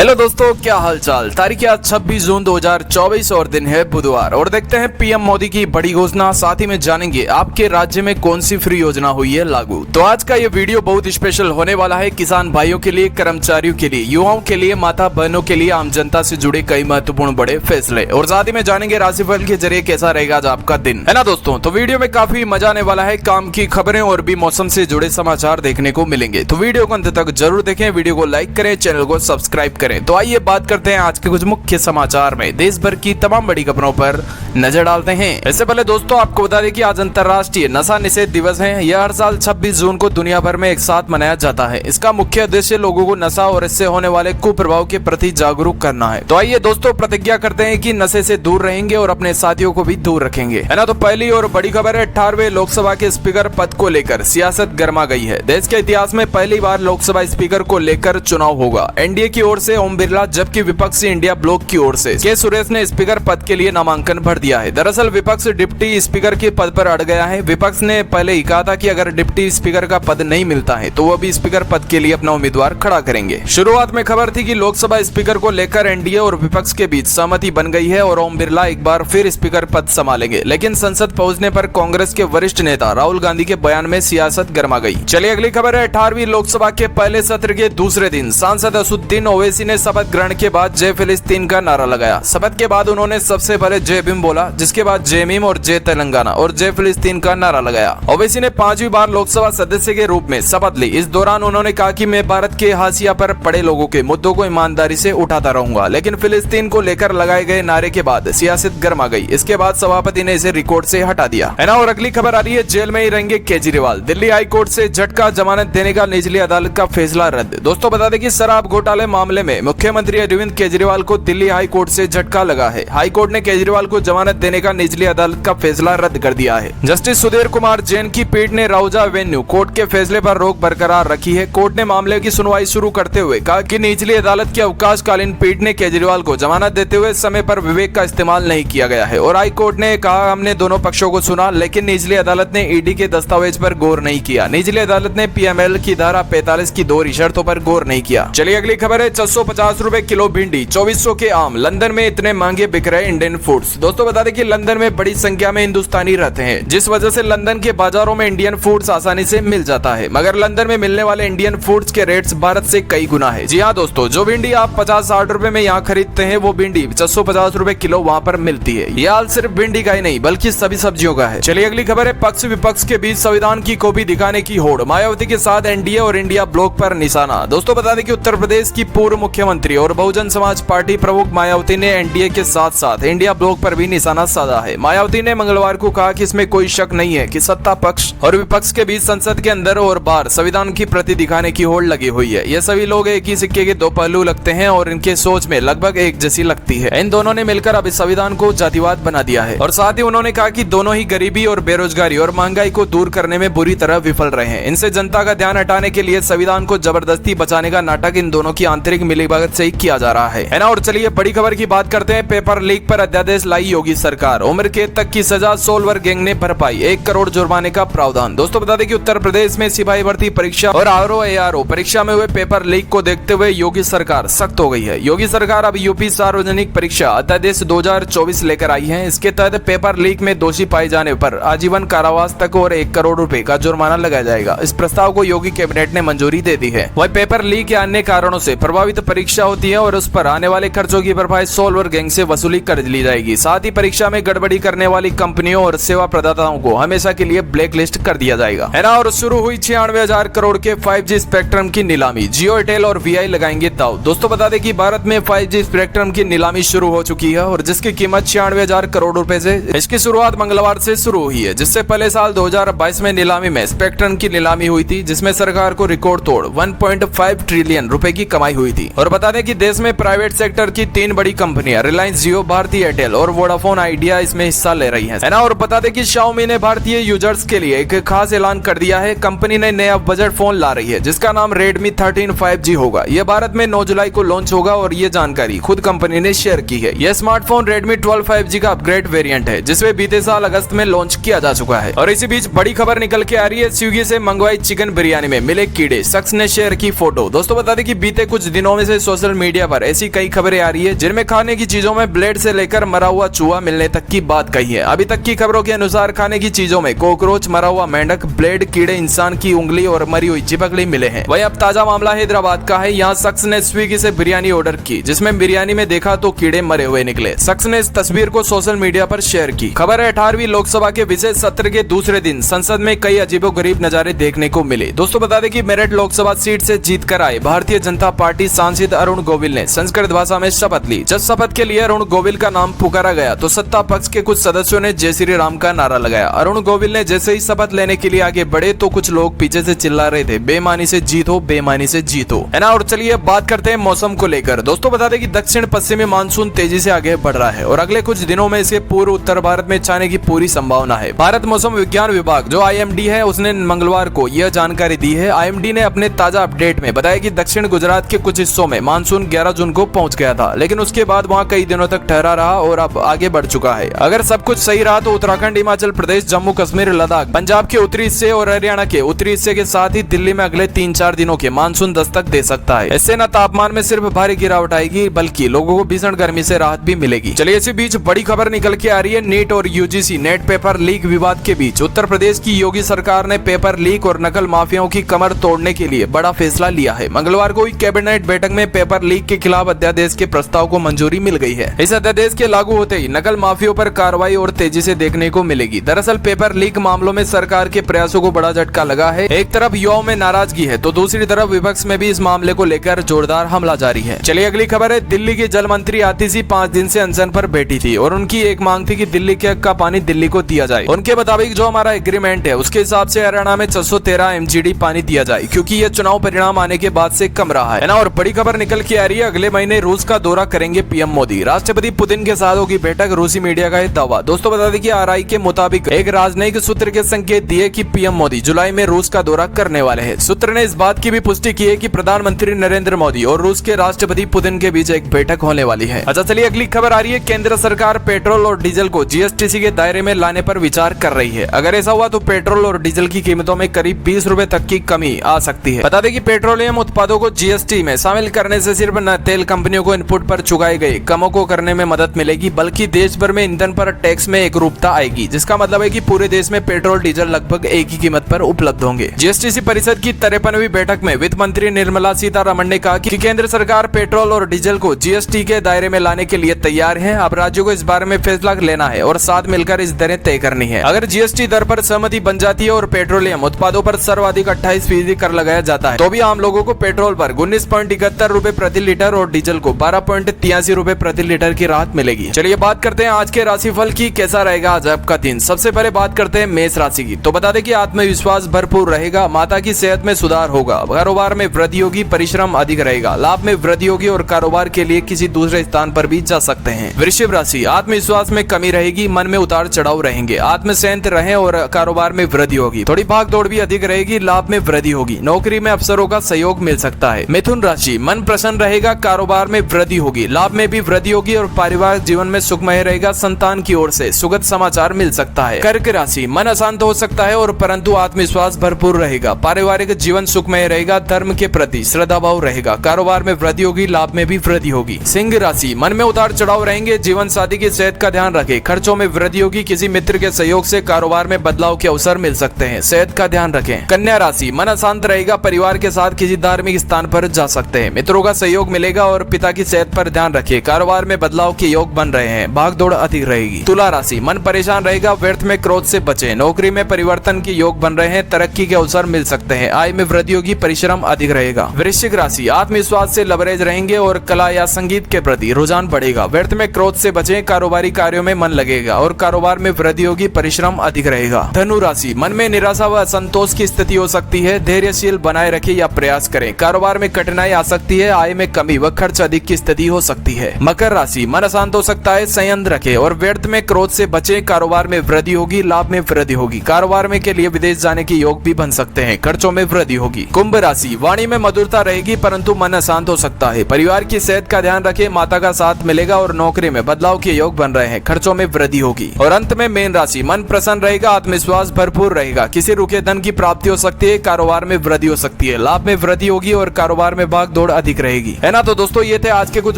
Hello दोस्तों, क्या हालचाल। तारीख आज 26 जून 2024 और दिन है बुधवार। और देखते हैं पीएम मोदी की बड़ी घोषणा। साथ ही में जानेंगे आपके राज्य में कौन सी फ्री योजना हुई है लागू। तो आज का ये वीडियो बहुत स्पेशल होने वाला है। किसान भाइयों के लिए, कर्मचारियों के लिए, युवाओं के लिए, माता बहनों के लिए, आम जनता से जुड़े कई महत्वपूर्ण बड़े फैसले। और साथ ही में जानेंगे राशिफल के जरिए कैसा रहेगा आज आपका दिन, है ना दोस्तों। तो वीडियो में काफी मजा आने वाला है। काम की खबरें और भी मौसम से जुड़े समाचार देखने को मिलेंगे। तो वीडियो को अंत तक जरूर देखें, वीडियो को लाइक करें, चैनल को सब्सक्राइब करें। तो आइए बात करते हैं आज के कुछ मुख्य समाचार में। देश भर की तमाम बड़ी खबरों पर नजर डालते हैं। इससे पहले दोस्तों आपको बता दें कि आज अंतर्राष्ट्रीय नशा निषेध दिवस है। यह हर साल 26 जून को दुनिया भर में एक साथ मनाया जाता है। इसका मुख्य उद्देश्य लोगों को नशा और इससे होने वाले कुप्रभाव के प्रति जागरूक करना है। तो आइए दोस्तों प्रतिज्ञा करते हैं कि नशे से दूर रहेंगे और अपने साथियों को भी दूर रखेंगे, है ना। तो पहली और बड़ी खबर है, 18वें लोकसभा के स्पीकर पद को लेकर सियासत गर्मा गई है। देश के इतिहास में पहली बार लोकसभा स्पीकर को लेकर चुनाव होगा। एनडीए की ओर से ओम बिरला, जबकि विपक्षी इंडिया ब्लॉक की ओर से के सुरेश ने स्पीकर पद के लिए नामांकन भर दिया है। दरअसल विपक्ष डिप्टी स्पीकर के पद पर अड़ गया है। विपक्ष ने पहले ही कहा था कि अगर डिप्टी स्पीकर का पद नहीं मिलता है तो वो भी स्पीकर पद के लिए अपना उम्मीदवार खड़ा करेंगे। शुरुआत में खबर थी कि लोकसभा स्पीकर को लेकर एनडीए और विपक्ष के बीच सहमति बन गई है और ओम बिरला एक बार फिर स्पीकर पद संभालेंगे। लेकिन संसद पहुंचने पर कांग्रेस के वरिष्ठ नेता राहुल गांधी के बयान में सियासत गर्मा गई। चलिए अगली खबर है, 18वीं लोकसभा के पहले सत्र के दूसरे दिन सांसद असदुद्दीन ओवैसी ने शपथ ग्रहण के बाद जय फिलिस्तीन का नारा लगाया। शपथ के बाद उन्होंने सबसे पहले जय भीम बोला, जिसके बाद जय भीम और जय तेलंगाना और जय फिलिस्तीन का नारा लगाया। ओवैसी ने 5वीं बार लोकसभा सदस्य के रूप में शपथ ली। इस दौरान उन्होंने कहा कि मैं भारत के हाशिया पर पड़े लोगों के मुद्दों को ईमानदारी से उठाता रहूंगा। लेकिन फिलिस्तीन को लेकर लगाए गए नारे के बाद सियासत गर्मा गई। इसके बाद सभापति ने इसे रिकॉर्ड से हटा दिया, है ना। और अगली खबर आ रही है, जेल में ही रहेंगे केजरीवाल। दिल्ली हाई कोर्ट से झटका, जमानत देने का निचली अदालत का फैसला रद्द। दोस्तों बता दें कि शराब घोटाले मामले में मुख्यमंत्री अरविंद केजरीवाल को दिल्ली हाई कोर्ट से झटका लगा है। हाई कोर्ट ने केजरीवाल को जमानत देने का निचली अदालत का फैसला रद्द कर दिया है। जस्टिस सुधीर कुमार जैन की पीठ ने राउजा एवेन्यू कोर्ट के फैसले पर रोक बरकरार रखी है। कोर्ट ने मामले की सुनवाई शुरू करते हुए कहा कि निचली अदालत की अवकाशकालीन पीठ ने केजरीवाल को जमानत देते हुए समय पर विवेक का इस्तेमाल नहीं किया गया है। और हाई कोर्ट ने कहा, हमने दोनों पक्षों को सुना, लेकिन निचली अदालत ने ईडी के दस्तावेज पर गौर नहीं किया। निचली अदालत ने पीएमएल की धारा 45 की दोहरी शर्तों पर गौर नहीं किया। चलिए अगली खबर है, 650 रुपए किलो भिंडी, 2400 के आम। लंदन में इतने महंगे बिक रहे इंडियन फूड्स। दोस्तों बता दें कि लंदन में बड़ी संख्या में हिंदुस्तानी रहते हैं, जिस वजह से लंदन के बाजारों में इंडियन फूड्स आसानी से मिल जाता है। मगर लंदन में मिलने वाले इंडियन फूड्स के रेट्स भारत से कई गुना है। जी हाँ दोस्तों, जो भिंडी आप 50-60 रुपए में यहाँ खरीदते हैं, वो भिंडी 650 रुपए किलो वहाँ पर मिलती है। यह हाल सिर्फ भिंडी का ही नहीं बल्कि सभी सब्जियों का है। चलिए अगली खबर है, पक्ष विपक्ष के बीच संविधान की कॉपी दिखाने की होड़। मायावती के साथ एनडीए और इंडिया ब्लॉक पर निशाना। दोस्तों बता दें कि उत्तर प्रदेश की पूर्व मुख्यमंत्री और बहुजन समाज पार्टी प्रमुख मायावती ने एनडीए के साथ साथ इंडिया ब्लॉक पर भी निशाना साधा है। मायावती ने मंगलवार को कहा कि इसमें कोई शक नहीं है कि सत्ता पक्ष और विपक्ष के बीच संसद के अंदर और बाहर संविधान की प्रति दिखाने की होड़ लगी हुई है। ये सभी लोग एक ही सिक्के के दो पहलू लगते हैं और इनके सोच में लगभग एक जैसी लगती है। इन दोनों ने मिलकर अब इस संविधान को जातिवाद बना दिया है। और साथ ही उन्होंने कहा कि दोनों ही गरीबी और बेरोजगारी और महंगाई को दूर करने में बुरी तरह विफल रहे हैं। इनसे जनता का ध्यान हटाने के लिए संविधान को जबरदस्ती बचाने का नाटक इन दोनों की आंतरिक मिलीभगत से ही किया जा रहा है, ना। और चलिए बड़ी खबर की बात करते हैं, पेपर लीक पर अध्यादेश लाई योगी सरकार। उम्र कैद तक की सजा, सोलवर गैंग ने भरपाई, 1 करोड़ जुर्माने का प्रावधान। दोस्तों बता दें कि उत्तर प्रदेश में सिपाही भर्ती परीक्षा और आरओ परीक्षा में हुए पेपर लीक को देखते हुए योगी सरकार सख्त हो गई है। योगी सरकार अब यूपी सार्वजनिक परीक्षा अध्यादेश 2024 लेकर आई है। इसके तहत पेपर लीक में दोषी पाए जाने पर आजीवन कारावास तक और 1 करोड़ रुपए का जुर्माना लगाया जाएगा। इस प्रस्ताव को योगी कैबिनेट ने मंजूरी दे दी है। वह पेपर लीक या अन्य कारणों से प्रभावित परीक्षा होती है और उस पर आने वाले खर्चों की भरपाई सोलवर गैंग से वसूली कर ली जाएगी। साथ ही परीक्षा में गड़बड़ी करने वाली कंपनियों और सेवा प्रदाताओं को हमेशा के लिए ब्लैक लिस्ट कर दिया जाएगा, है ना। और शुरू हुई 96,000 करोड़ के 5G स्पेक्ट्रम की नीलामी। जियो, एयरटेल और वीआई लगाएंगे दांव। दोस्तों बता दें कि भारत में 5G स्पेक्ट्रम की नीलामी शुरू हो चुकी है और जिसकी कीमत 96,000 करोड़ रुपए से इसकी शुरुआत मंगलवार से शुरू हुई है। जिससे पहले साल 2022 में नीलामी में स्पेक्ट्रम की नीलामी हुई थी, जिसमें सरकार को रिकॉर्ड तोड़ 1.5 ट्रिलियन रुपए की कमाई हुई थी। और बता दें कि देश में प्राइवेट सेक्टर की 3 बड़ी कंपनियां रिलायंस जियो, भारती एयरटेल और वोडाफोन वोडाफोन आइडिया इसमें हिस्सा ले रही है ना। और बता दें कि Xiaomi ने भारतीय यूजर्स के लिए एक खास ऐलान कर दिया है। कंपनी ने नया बजट फोन ला रही है जिसका नाम Redmi 13 5G होगा। यह भारत में 9 जुलाई को लॉन्च होगा और ये जानकारी खुद कंपनी ने शेयर की है। यह स्मार्टफोन Redmi 12 5G का अपग्रेड वेरिएंट है जिसमें बीते साल अगस्त में लॉन्च किया जा चुका है। और इसी बीच बड़ी खबर निकल के आ रही है, स्विगी से मंगवाई चिकन बिरियानी में मिले कीड़े, शख्स ने शेयर की फोटो। दोस्तों बता दें कि बीते कुछ दिनों में से सोशल मीडिया पर ऐसी कई खबरें आ रही है जिनमें खाने की चीजों में ब्लेड से लेकर मरा हुआ चूहा मिलने तक की बात कही है। अभी तक की खबरों के अनुसार खाने की चीजों में कॉकरोच, मरा हुआ मेंढक, ब्लेड, कीड़े, इंसान की उंगली और मरी हुई चिपकली मिले हैं। वहीं अब ताजा मामला हैदराबाद का है। यहाँ शख्स ने स्विगी से बिरियानी ऑर्डर की जिसमें बिरियानी में देखा तो कीड़े मरे हुए निकले। शख्स ने इस तस्वीर को सोशल मीडिया पर शेयर की। खबर है 18वीं लोकसभा के विशेष सत्र के दूसरे दिन संसद में कई अजीबोगरीब नजारे देखने को मिले। दोस्तों बता दें कि मेरठ लोकसभा सीट से जीत कर आए भारतीय जनता पार्टी सांसद अरुण गोविल ने संस्कृत भाषा में शपथ ली। जब शपथ के लिए अरुण गोविल का नाम पुकारा गया तो सत्ता पक्ष के कुछ सदस्यों ने जय श्री राम का नारा लगाया। अरुण गोविल ने जैसे ही शपथ लेने के लिए आगे बढ़े तो कुछ लोग पीछे से चिल्ला रहे थे, बेईमानी से जीतो, बेईमानी से जीतो, है ना। और चलिए बात करते हैं मौसम को लेकर। दोस्तों बता दें कि दक्षिण पश्चिमी मानसून तेजी से आगे बढ़ रहा है और अगले कुछ दिनों में इसके पूर्व उत्तर भारत में छाने की पूरी संभावना है। भारत मौसम विज्ञान विभाग जो IMD है उसने मंगलवार को यह जानकारी दी है। IMD ने अपने ताजा अपडेट में बताया कि दक्षिण गुजरात के कुछ हिस्सों में मानसून 11 जून को पहुंच गया था, लेकिन उसके बाद वहां कई दिनों तक ठहरा रहा और अब आगे बढ़ चुका है। अगर सब कुछ सही रहा तो उत्तराखंड, हिमाचल प्रदेश, जम्मू कश्मीर, लद्दाख, पंजाब के उत्तरी हिस्से और हरियाणा के उत्तरी हिस्से के साथ ही दिल्ली में अगले 3-4 दिनों के मानसून दस्तक दे सकता है। इससे न तापमान में सिर्फ भारी गिरावट आएगी बल्कि लोगों को भीषण गर्मी से राहत भी मिलेगी। चलिए इसी बीच बड़ी खबर निकल के आ रही है। नीट और UGC नेट पेपर लीक विवाद के बीच उत्तर प्रदेश की योगी सरकार ने पेपर लीक और नकल माफियाओं की कमर तोड़ने के लिए बड़ा फैसला लिया है। मंगलवार को हुई कैबिनेट बैठक में पेपर लीक के खिलाफ अध्यादेश के प्रस्ताव को मंजूरी मिल गई है। इस अध्यादेश के लागू होते ही नकल माफियाओं पर कार्रवाई और तेजी से देखने को मिलेगी। दरअसल पेपर लीक मामलों में सरकार के प्रयासों को बड़ा झटका लगा है। एक तरफ युवाओं में नाराजगी है तो दूसरी तरफ विपक्ष में भी इस मामले को लेकर जोरदार हमला जारी है। चलिए अगली खबर है। दिल्ली की जल मंत्री आतिशी 5 दिन से अनशन पर बैठी थी और उनकी एक मांग थी कि दिल्ली के हक का पानी दिल्ली को दिया जाए। उनके मुताबिक जो हमारा एग्रीमेंट है उसके हिसाब से हरियाणा में 613 MGD पानी दिया जाए क्योंकि ये चुनाव परिणाम आने के बाद से कम रहा है ना। और बड़ी खबर निकल के आ रही है। अगले महीने रूस का दौरा करेंगे PM मोदी। राष्ट्रपति पुतिन के साथ होगी बैठक, रूसी मीडिया का दावा। दोस्तों बता दें कि RI के मुताबिक एक राजनयिक सूत्र के संकेत दिए कि PM मोदी जुलाई में रूस का दौरा करने वाले हैं। सूत्र ने इस बात की भी पुष्टि की है कि प्रधानमंत्री नरेंद्र मोदी और रूस के राष्ट्रपति पुतिन के बीच एक बैठक होने वाली है। अच्छा चलिए अगली खबर आ रही है। केंद्र सरकार पेट्रोल और डीजल को GST के दायरे में लाने पर विचार कर रही है। अगर ऐसा हुआ तो पेट्रोल और डीजल की कीमतों में करीब 20 रुपए तक की कमी आ सकती है। बता दें कि पेट्रोलियम उत्पादों को GST में शामिल करने से सिर्फ न तेल कंपनियों को इनपुट पर चुकाए गए कमों को करने में मदद मिलेगी बल्कि देश भर में ईंधन पर टैक्स में एकरूपता आएगी, जिसका मतलब है कि पूरे देश में पेट्रोल डीजल लगभग एक ही कीमत पर उपलब्ध होंगे। GST परिषद की 53वीं बैठक में वित्त मंत्री निर्मला सीतारमण ने कहा कि केंद्र सरकार पेट्रोल और डीजल को GST के दायरे में लाने के लिए तैयार है। अब राज्यों को इस बारे में फैसला लेना है और साथ मिलकर इस दरें तय करनी है। अगर GST दर पर सहमति बन जाती है और पेट्रोलियम उत्पादों पर सर्वाधिक 28% कर लगाया जाता है तो भी आम लोगों को पेट्रोल पर 19.71 रुपए प्रति लीटर और डीजल को 12.83 रुपए प्रति लीटर की राहत मिलेगी। चलिए बात करते हैं आज के राशिफल की। कैसा रहेगा आज आपका दिन। सबसे पहले बात करते हैं मेष राशि की। तो बता दें कि आत्मविश्वास भरपूर रहेगा, माता की सेहत में सुधार होगा, कारोबार में वृद्धि होगी, परिश्रम अधिक रहेगा, लाभ में वृद्धि होगी और कारोबार के लिए किसी दूसरे स्थान पर भी जा सकते हैं। वृश्चिक राशि, आत्मविश्वास में कमी रहेगी, मन में उतार चढ़ाव रहेंगे, आत्मसंयत रहें और कारोबार में वृद्धि होगी, थोड़ी भाग दौड़ भी अधिक रहेगी, लाभ में वृद्धि होगी, नौकरी में अफसरों का सहयोग मिल सकता है। मिथुन राशि, मन प्रसन्न रहेगा, कारोबार में वृद्धि होगी, लाभ में भी वृद्धि होगी और पारिवारिक जीवन में सुखमय रहेगा, संतान की ओर से सुखद समाचार मिल सकता है। कर्क राशि, मन अशांत हो सकता है और परंतु आत्मविश्वास भरपूर रहेगा, पारिवारिक जीवन सुखमय रहेगा, धर्म के प्रति श्रद्धा भाव रहेगा, कारोबार में वृद्धि होगी, लाभ में भी वृद्धि होगी। सिंह राशि, मन में उतार चढ़ाव रहेंगे, जीवन साथी की सेहत का ध्यान रखें, खर्चों में वृद्धि होगी, किसी मित्र के सहयोग से कारोबार में बदलाव के अवसर मिल सकते हैं, सेहत का ध्यान रखें। कन्या राशि, मन अशांत रहेगा, परिवार के साथ किसी धार्मिक स्थान पर जा सकते हैं, मित्रों का सहयोग मिलेगा और पिता की सेहत पर ध्यान रखें, कारोबार में बदलाव के योग बन रहे हैं, भाग दौड़ अधिक रहेगी। तुला राशि, मन परेशान रहेगा, व्यर्थ में क्रोध से बचें, नौकरी में परिवर्तन के योग बन रहे हैं, तरक्की के अवसर मिल सकते हैं, आय में वृद्धि होगी, परिश्रम अधिक रहेगा। वृश्चिक राशि, आत्मविश्वास से लबरेज रहेंगे और कला या संगीत के प्रति रुझान बढ़ेगा, व्यर्थ में क्रोध से बचें, कारोबारी कार्यों में मन लगेगा और कारोबार में वृद्धि होगी, परिश्रम अधिक रहेगा। धनु राशि, मन में निराशा व असंतोष की स्थिति हो सकती है, धैर्यशील बनाए रखें या प्रयास करें, कारोबार में कठिनाई आ सकती है, आय में कमी व खर्च अधिक की स्थिति हो सकती है। मकर राशि, मन अशांत हो सकता है, संयम संयंत्र रखें और व्यर्थ में क्रोध से बचें। कारोबार में वृद्धि होगी, लाभ में वृद्धि होगी। कारोबार में के लिए विदेश जाने के योग भी बन सकते हैं। खर्चों में वृद्धि होगी। कुंभ राशि, वाणी में मधुरता रहेगी परंतु मन अशांत हो सकता है। परिवार की सेहत का ध्यान रखें, माता का साथ मिलेगा और नौकरी में बदलाव के योग बन रहे हैं। खर्चों में वृद्धि होगी। और अंत में मीन राशि, मन प्रसन्न रहेगा, आत्मविश्वास भरपूर रहेगा। किसी रुके धन की प्राप्ति हो सकती है। कारोबार में वृद्धि हो सकती है, लाभ में वृद्धि होगी और कारोबार में भाग दौड़ अधिक रहेगी। है ना। तो दोस्तों ये थे आज के कुछ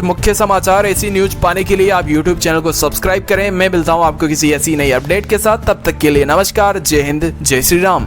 मुख्य समाचार। ऐसी न्यूज पाने के लिए आप यूट्यूब चैनल को सब्सक्राइब करें। मैं मिलता हूँ आपको किसी ऐसी नई अपडेट के साथ। तब तक के लिए नमस्कार, जय हिंद, जय श्री राम।